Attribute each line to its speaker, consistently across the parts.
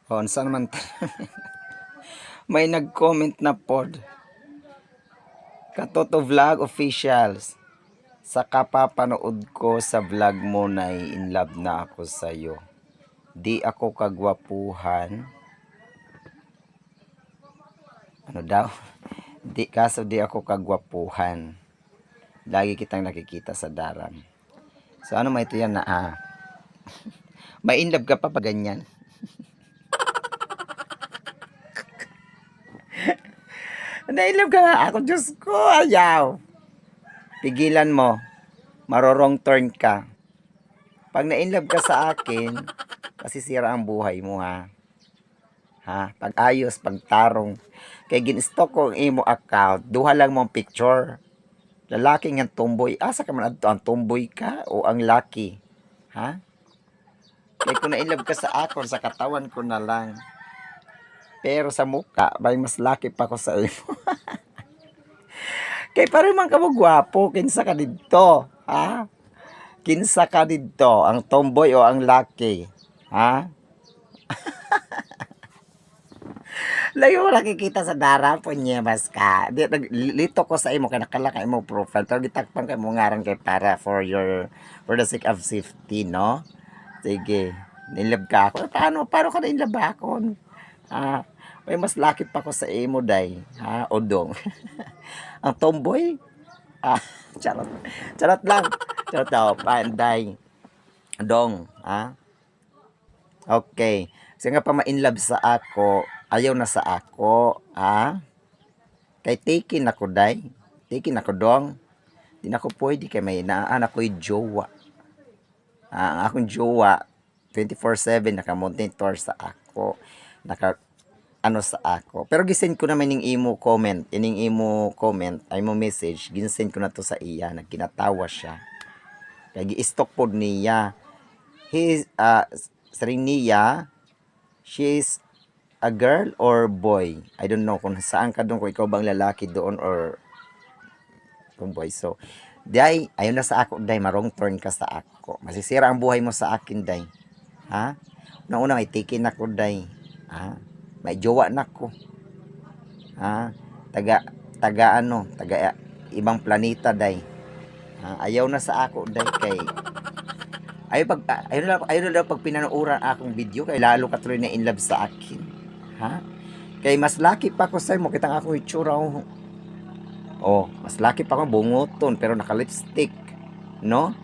Speaker 1: O, saan naman may nag-comment na pod. Katoto Vlog Officials. Sa kapapanood ko sa vlog mo na in love na ako sa'yo. Di ako kagwapuhan. Ano daw? Di ako kagwapuhan. Lagi kitang nakikita sa daram. So ano may ito yan na may in love ka pa pa ganyan? Na-inlove ka nga ako. Diyos ko, ayaw. Pigilan mo. Marorong turn ka. Pag na-inlove ka sa akin, masisira ang buhay mo, ha? Ha? Pag ayos, pag tarong. Kaya gin-stalk ko ang imo account. Duha lang mong picture. Lalaki nga tomboy. Asa ka man adto? Ang tomboy ka o ang laki? Ha? Kaya kung na-inlove ka sa akin, sa katawan ko na lang. Pero sa muka, may mas laki pa ko sa imo. Kay parang man ka mo gwapo, kinsa ka dito, ha? Kinsa ka dito, ang tomboy o ang laki, ha? Layo mo nakikita sa dara po niya, mas ka. Lito ko sa imo, kaya nakalaka imo profile, pero gitakpan ka mo ngaran kay para for the sake of safety, no? Sige, nilab ka ako. Paano ka na inlab ako? Ha? May mas laki pa ko sa imo, day, ha? Odong. Ang tomboy, charot. Charot lang. Charot daw, panday. Dong, ha? Okay. Kasi nga pa ma-inlove sa ako, ayaw na sa ako, ha? Kay taken ako, day. Taken ako, dong. Di na ako pwede kay may inaanak ko'y jowa. Ang akong jowa, 24/7 naka-monitor sa ako. Ano sa ako. Pero gisend ko naman ning imo comment, ay mo message, gisend ko na to sa iya, nagkinatawa siya. Kaya gi-stalk pod niya. Sa ring niya, she's a girl or boy. I don't know kung saan ka doon, kung ikaw bang lalaki doon or kung boy. So, day, ayun na sa ako, day, marong turn ka sa ako. Masisira ang buhay mo sa akin, day. Ha? Una may tikin ako, day. Ha? May jowa na ko. Ha? Taga ibang planeta, day. Ha? Ayaw na sa ako, day, kay ayaw na pag pinanuuran akong video, kay lalo ka tuloy na in love sa akin. Ha? Kay mas laki pa ko sa mo, kitang akong itsura. Mas laki pa ko bungoton, pero naka-lipstick. No?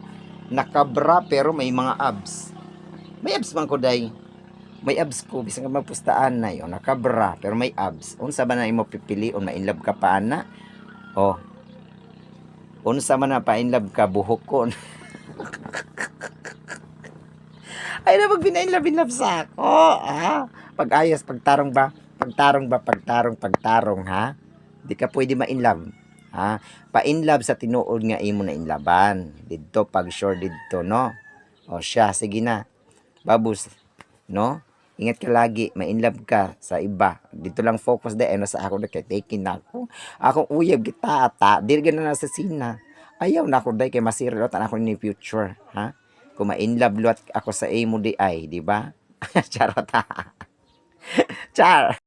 Speaker 1: Nakabra, pero may mga abs. May abs man ko, day. May abs ko, bisang ka magpustaan na yun, nakabra, pero may abs. Unsa ba na imo pipili, ma-inlove ka pa na? Unsa man na pa-inlove ka, buhok ko. Ay na pag-inlove sa ako, ha? Pag-ayos, pagtarong, ha? Di ka pwede ma-inlove, ha? Pa-inlove sa tinuod nga imo na inlaban. Dito, pag sure dito, no? Siya, sige na. Babus, no? Ingat ka lagi, ma-inlove ka sa iba. Dito lang focus dahil ano sa ako na kay taking na ako. Akong uyab kita ata, dili na sa sina. Ayaw na ako dahil kay masira lot ako ni future, ha? Kung ma-inlove lot ako sa imo di ay, di ba? Charot ha. Char.